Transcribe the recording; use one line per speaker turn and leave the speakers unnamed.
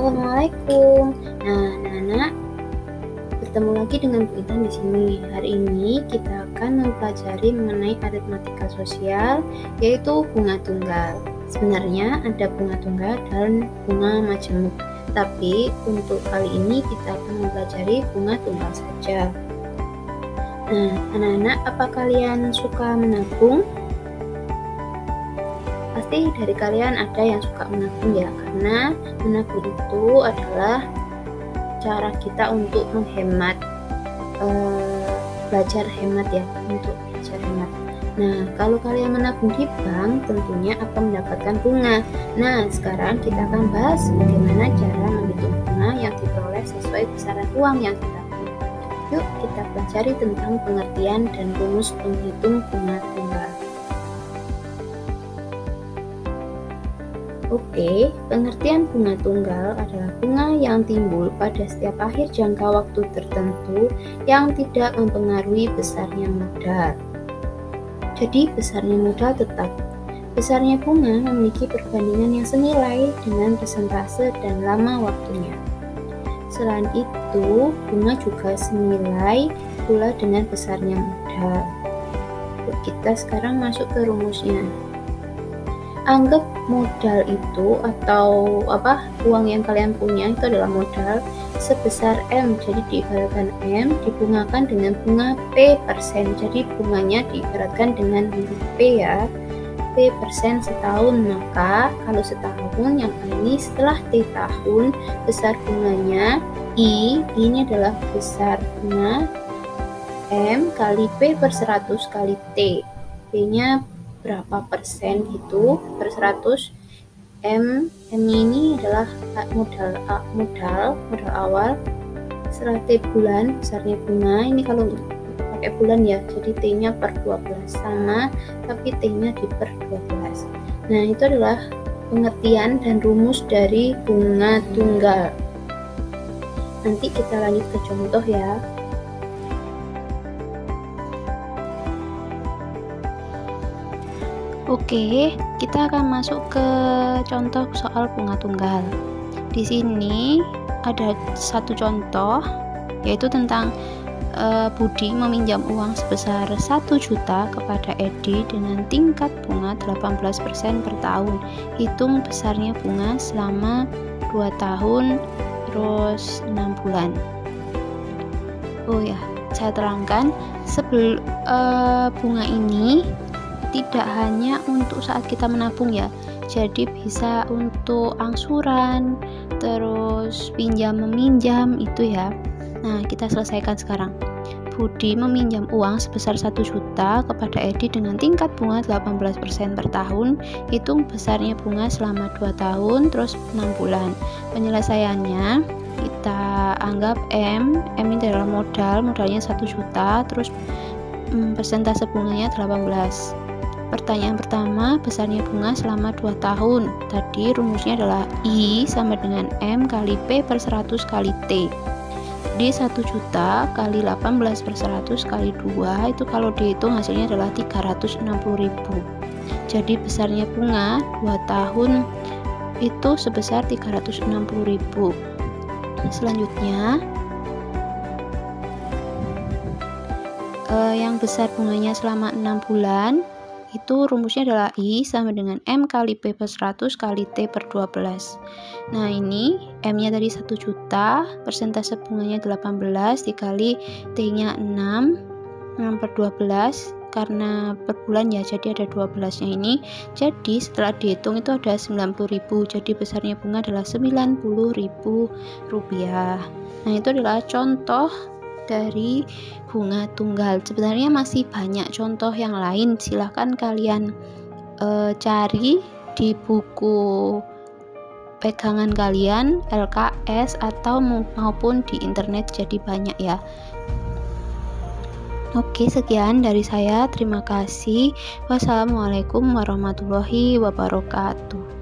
Assalamualaikum. Nah, anak-anak, bertemu lagi dengan Bu Intan di sini. Hari ini kita akan mempelajari mengenai aritmatika sosial, yaitu bunga tunggal. Sebenarnya ada bunga tunggal dan bunga majemuk, tapi untuk kali ini kita akan mempelajari bunga tunggal saja. Nah, anak-anak, apa kalian suka menabung? Pasti dari kalian ada yang suka menabung ya, karena menabung itu adalah cara kita untuk menghemat, belajar hemat ya, untuk belajar hemat. Nah, kalau kalian menabung di bank tentunya akan mendapatkan bunga. Nah, sekarang kita akan bahas bagaimana cara menghitung bunga yang diperoleh sesuai besaran uang yang ditabung. Yuk kita pelajari tentang pengertian dan rumus penghitung bunga tunggal. Oke, pengertian bunga tunggal adalah bunga yang timbul pada setiap akhir jangka waktu tertentu yang tidak mempengaruhi besarnya modal. Jadi, besarnya modal tetap. Besarnya bunga memiliki perbandingan yang senilai dengan persentase dan lama waktunya. Selain itu, bunga juga senilai pula dengan besarnya modal. Kita sekarang masuk ke rumusnya. Anggap modal itu atau uang yang kalian punya itu adalah modal sebesar M. Jadi diibaratkan M dibungakan dengan bunga P%. Jadi bunganya diibaratkan dengan P ya. P% setahun. Maka kalau setahun yang ini setelah T tahun besar bunganya I ini adalah besar bunga M kali P/100 kali T. P-nya berapa persen itu per 100. M ini adalah modal awal. Setelah T bulan besarnya bunga, ini kalau pakai bulan ya, jadi T-nya per 12 sama, tapi T-nya di per 12. Nah, itu adalah pengertian dan rumus dari bunga tunggal. Nanti kita lanjut ke contoh ya. Oke, kita akan masuk ke contoh soal bunga tunggal. Di sini ada satu contoh, yaitu tentang Budi meminjam uang sebesar 1 juta kepada Edi dengan tingkat bunga 18% per tahun. Hitung besarnya bunga selama 2 tahun terus 6 bulan. Oh ya, saya terangkan bunga ini tidak hanya untuk saat kita menabung ya, jadi bisa untuk angsuran, terus pinjam meminjam itu ya. Nah, kita selesaikan sekarang. Budi meminjam uang sebesar 1 juta kepada Edi dengan tingkat bunga 18% per tahun. Hitung besarnya bunga selama 2 tahun terus 6 bulan. Penyelesaiannya kita anggap M ini adalah modalnya 1 juta, terus persentase bunganya 18. Pertanyaan pertama, besarnya bunga selama 2 tahun. Tadi rumusnya adalah I sama dengan M kali P/100 kali T. Jadi 1 juta kali 18/100 kali 2 itu kalau dihitung hasilnya adalah 360.000. Jadi besarnya bunga 2 tahun itu sebesar 360.000. Selanjutnya yang besar bunganya selama 6 bulan itu rumusnya adalah I sama dengan M kali P/100 kali T per 12. Nah, ini M-nya tadi 1 juta, persentase bunganya 18 dikali T-nya 6 per 12, karena per bulan ya, jadi ada 12-nya ini. Jadi setelah dihitung itu ada 90.000, jadi besarnya bunga adalah 90.000 rupiah. Nah, itu adalah contoh dari bunga tunggal. Sebenarnya masih banyak contoh yang lain, silahkan kalian cari di buku pegangan kalian, LKS atau maupun di internet, jadi banyak ya. Oke, sekian dari saya, terima kasih. Wassalamualaikum warahmatullahi wabarakatuh.